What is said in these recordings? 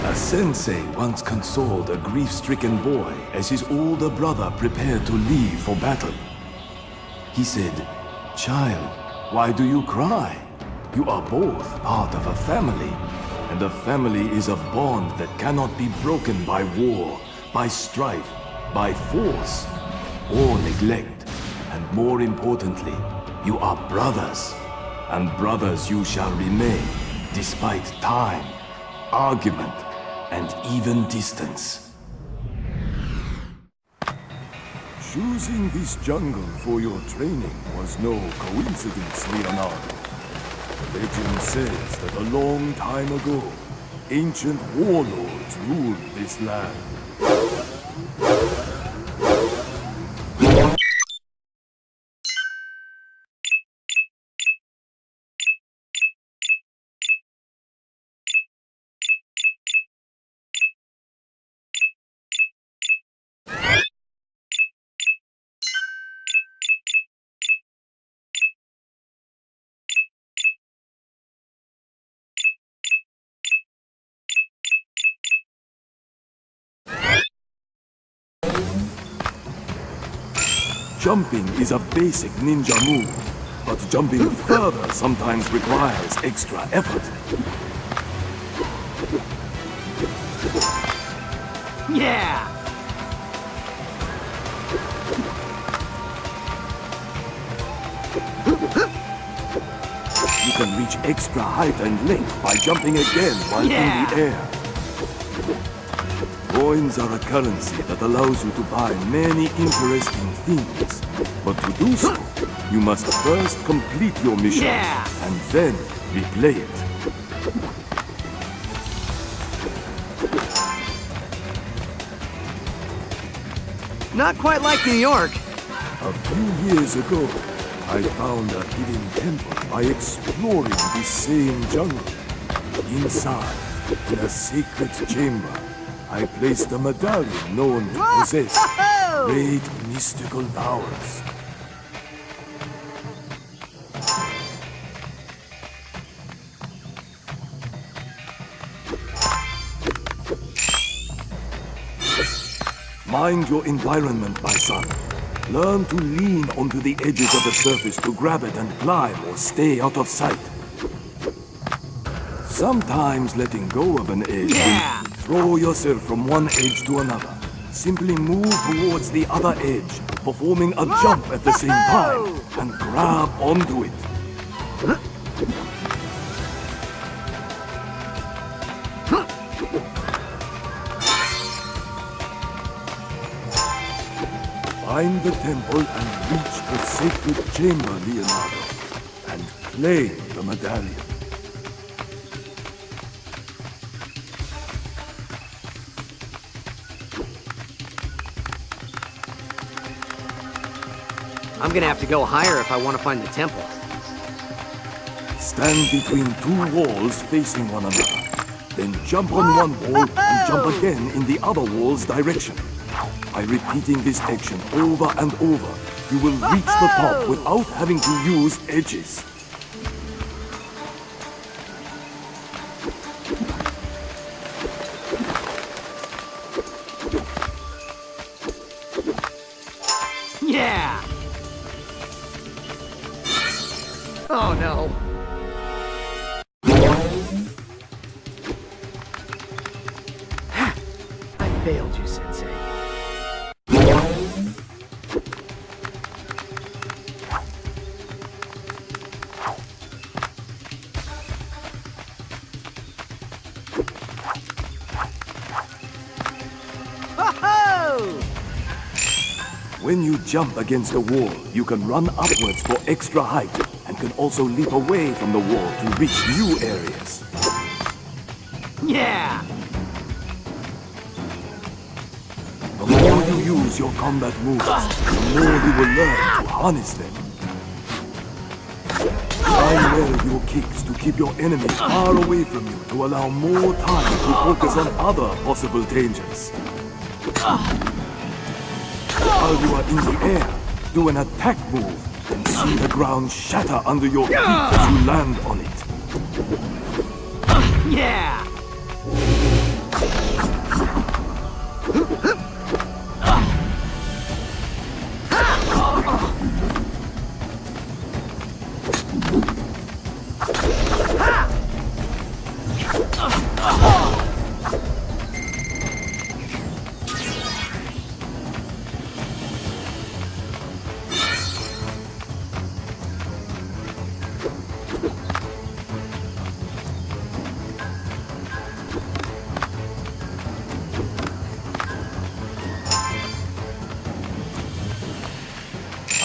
A sensei once consoled a grief-stricken boy as his older brother prepared to leave for battle. He said, "Child, why do you cry? You are both part of a family, and a family is a bond that cannot be broken by war, by strife, by force, or neglect. And more importantly, you are brothers, and brothers you shall remain, despite time, argument, and even distance." Choosing this jungle for your training was no coincidence, Leonardo. Legend says that a long time ago, ancient warlords ruled this land. Jumping is a basic ninja move, but jumping further sometimes requires extra effort. Yeah! You can reach extra height and length by jumping again while in the air. Coins are a currency that allows you to buy many interesting things. But to do so, you must first complete your mission and then replay it. Not quite like New York. A few years ago, I found a hidden temple by exploring this same jungle. Inside, in a sacred chamber, I placed a medallion known to possess great mystical powers. Mind your environment, my son. Learn to lean onto the edges of the surface to grab it and climb or stay out of sight. Sometimes letting go of an edge will throw yourself from one edge to another. Simply move towards the other edge, performing a jump at the same time, and grab onto it. Find the temple and reach the sacred chamber, Leonardo, and claim the medallion. I'm gonna have to go higher if I want to find the temple. Stand between two walls facing one another. Then jump on one wall and jump again in the other wall's direction. By repeating this action over and over, you will reach the top without having to use edges. Yeah! Oh no. I failed you, Sensei. When you jump against a wall, you can run upwards for extra height, and can also leap away from the wall to reach new areas. Yeah! The more you use your combat moves, the more you will learn to harness them. Time well your kicks to keep your enemy far away from you to allow more time to focus on other possible dangers. While you are in the air, do an attack move and see the ground shatter under your feet as you land on it. Yeah!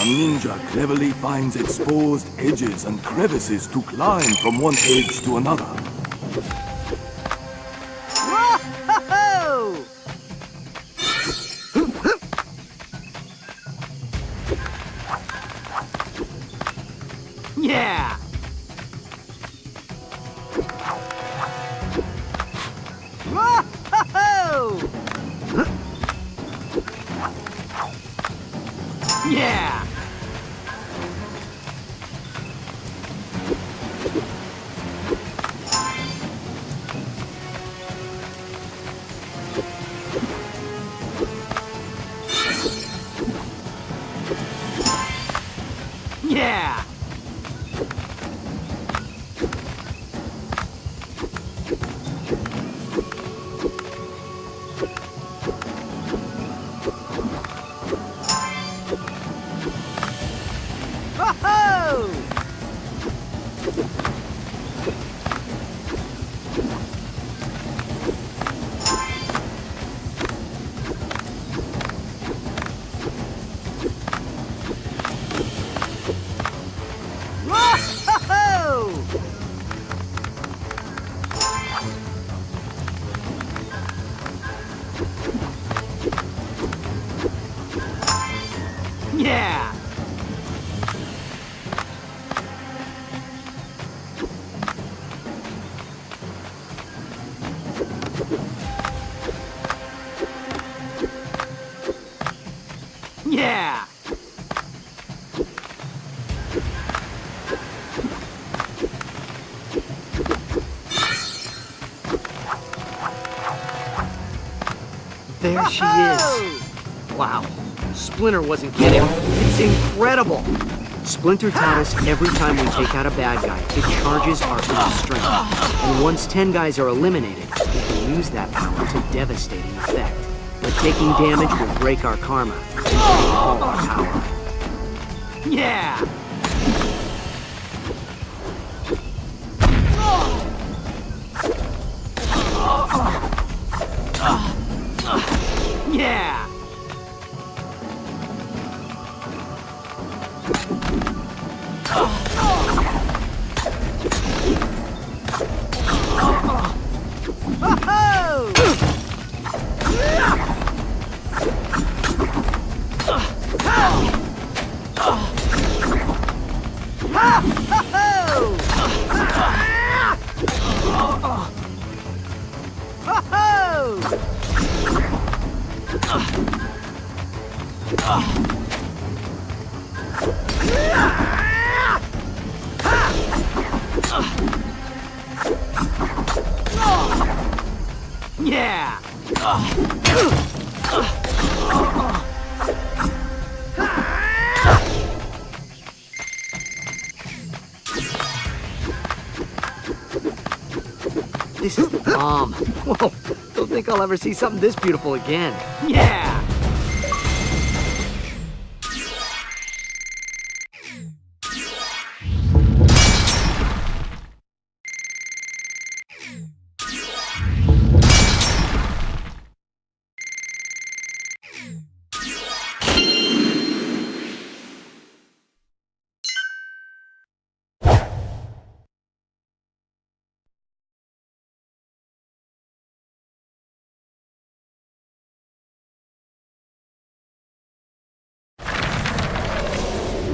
A ninja cleverly finds exposed edges and crevices to climb from one edge to another. Whoa! Yeah! Whoa! Yeah! Yeah! Whoa! Whoa! Yeah! Yeah! There she is. Wow. Splinter wasn't kidding. It's incredible. Splinter taught us every time we take out a bad guy, it charges our inner strength. And once 10 guys are eliminated, we can use that power to devastating effect. But taking damage will break our karma and drain all our power. Yeah! Yeah! Yeah! This is the bomb. Whoa, don't think I'll ever see something this beautiful again. Yeah!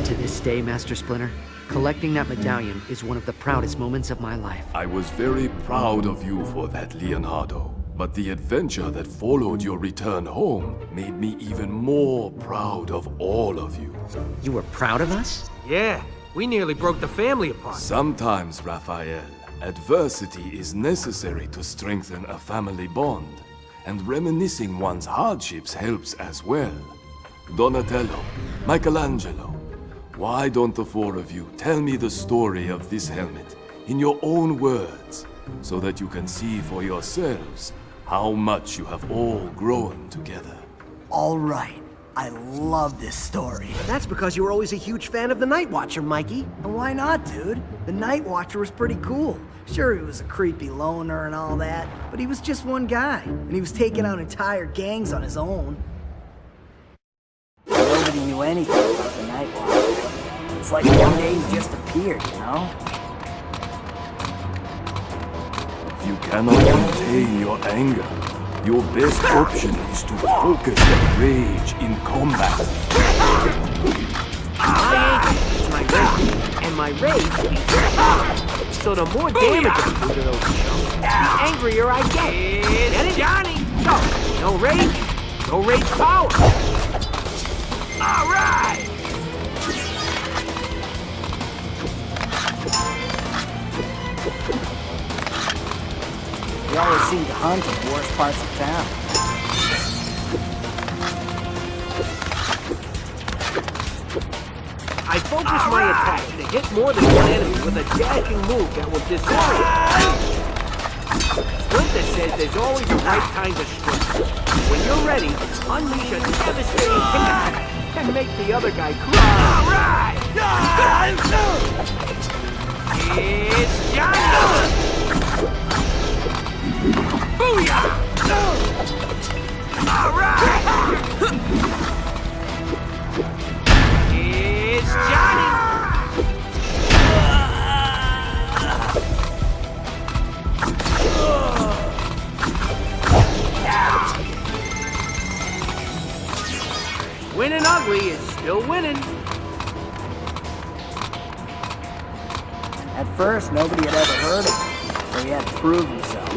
To this day, Master Splinter, collecting that medallion is one of the proudest moments of my life. I was very proud of you for that, Leonardo. But the adventure that followed your return home made me even more proud of all of you. You were proud of us? Yeah, we nearly broke the family apart. Sometimes, Raphael, adversity is necessary to strengthen a family bond, and reminiscing one's hardships helps as well. Donatello, Michelangelo, why don't the four of you tell me the story of this helmet in your own words, so that you can see for yourselves how much you have all grown together? All right. I love this story. That's because you were always a huge fan of the Night Watcher, Mikey. And why not, dude? The Night Watcher was pretty cool. Sure, he was a creepy loner and all that, but he was just one guy, and he was taking out entire gangs on his own. Nobody knew anything about the Night Watcher. It's like one day he just appeared, you know? If you cannot contain your anger, your best option is to focus that rage in combat. My rage, and my rage beats the power. So the more damage I do to those chumps, the angrier I get. Get it, Johnny? So, no rage power. All right! They always seem to hunt in the worst parts of town. I focus my attack to hit more than one enemy with a dashing move that will disorient. Splinter says there's always the right kind of strength. When you're ready, unleash a devastating kick attack and make the other guy cry. All right! It's Johnny! Booyah! All right! It's Johnny! Winning ugly is still winning. At first, nobody had ever heard of him, so he had to prove himself.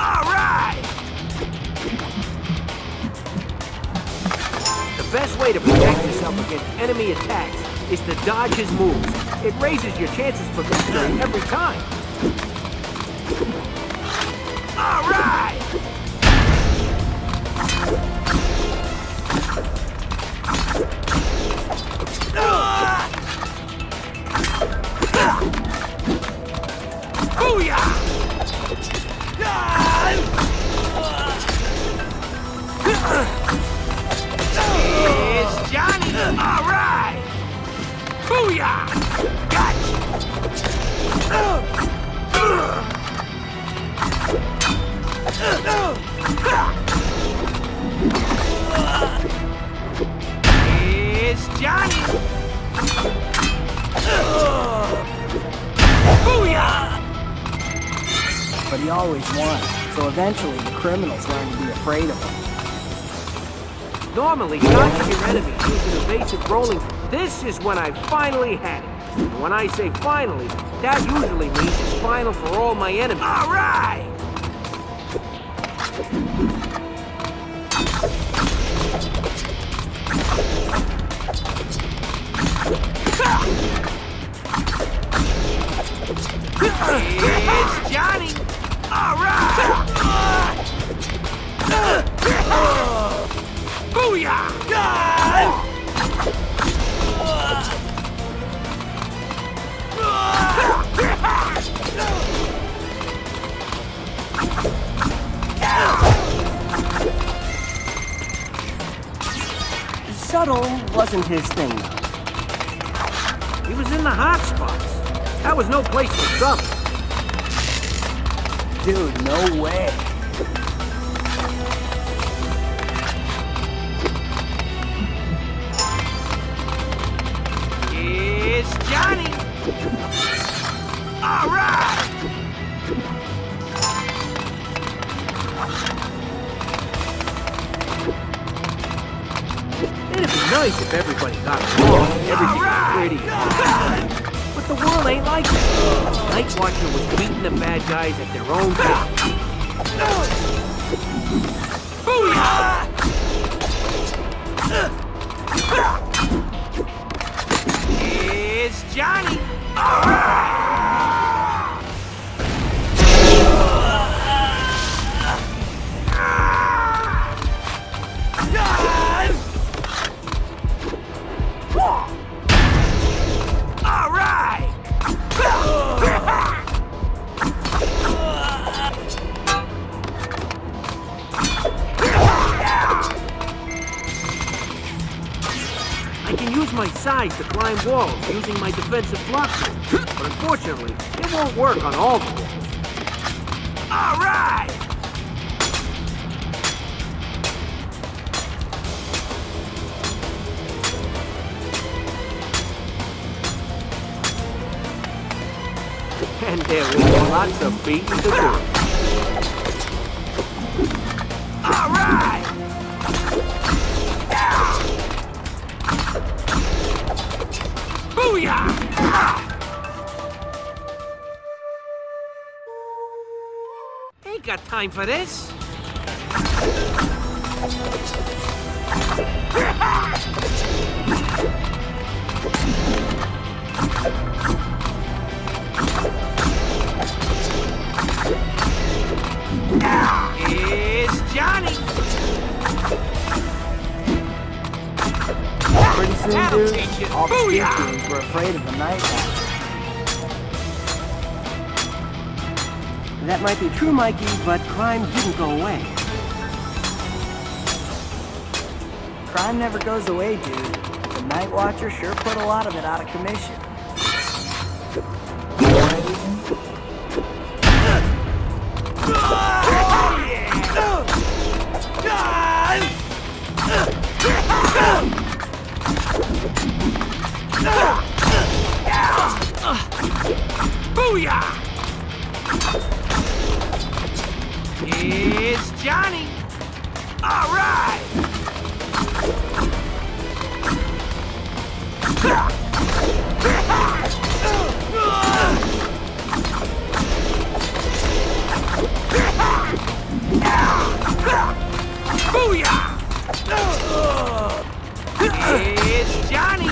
All right! The best way to protect yourself against enemy attacks is to dodge his moves. It raises your chances for victory every time. All right! Booyah! It's Johnny! All right! Booyah! Gotcha! It's Johnny! Booyah! But he always won, so eventually the criminals learned to be afraid of him. Normally, dodging your enemy using evasive rolling. This is when I finally had it. And when I say finally, that usually means it's final for all my enemies. All right! It's Johnny! All right! Subtle wasn't his thing, though. He was in the hot spots. That was no place for trouble. Dude, no way. It's Johnny. All right. It'd be nice if everybody got along. Everything was pretty. But the world ain't like that. Night Watcher was beating the bad guys at their own game. Booyah! It's Johnny. All right. All right. I can use my size to climb walls using my defensive block move, but unfortunately, it won't work on all the walls. All right! And there will be lots of beating to do. All right! Booyah! Ain't got time for this. It's Johnny. Pretty soon, That'll dude, teach you. all the Booyah! speakers were afraid of the Night Watcher. That might be true, Mikey, but crime didn't go away. Crime never goes away, dude. The Night Watcher sure put a lot of it out of commission. Booyah! It's Johnny. All right. Booyah! It's Johnny.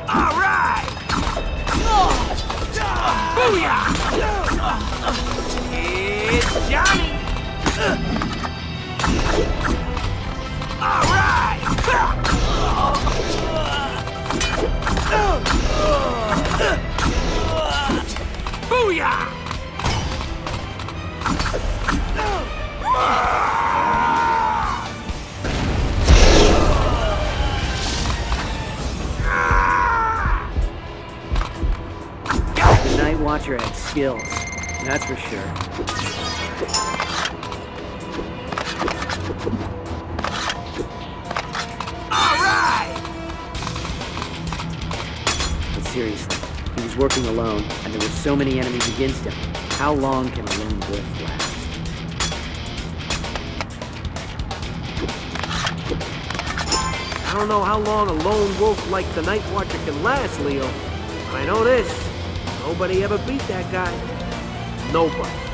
All right. Booyah! It's Johnny. All right. Booyah! The Night Watcher had skills, that's for sure. All right. But seriously, he was working alone, and there were so many enemies against him. How long can a lone wolf last? I don't know how long a lone wolf like the Night Watcher can last, Leo. But I know this. Nobody ever beat that guy. Nobody.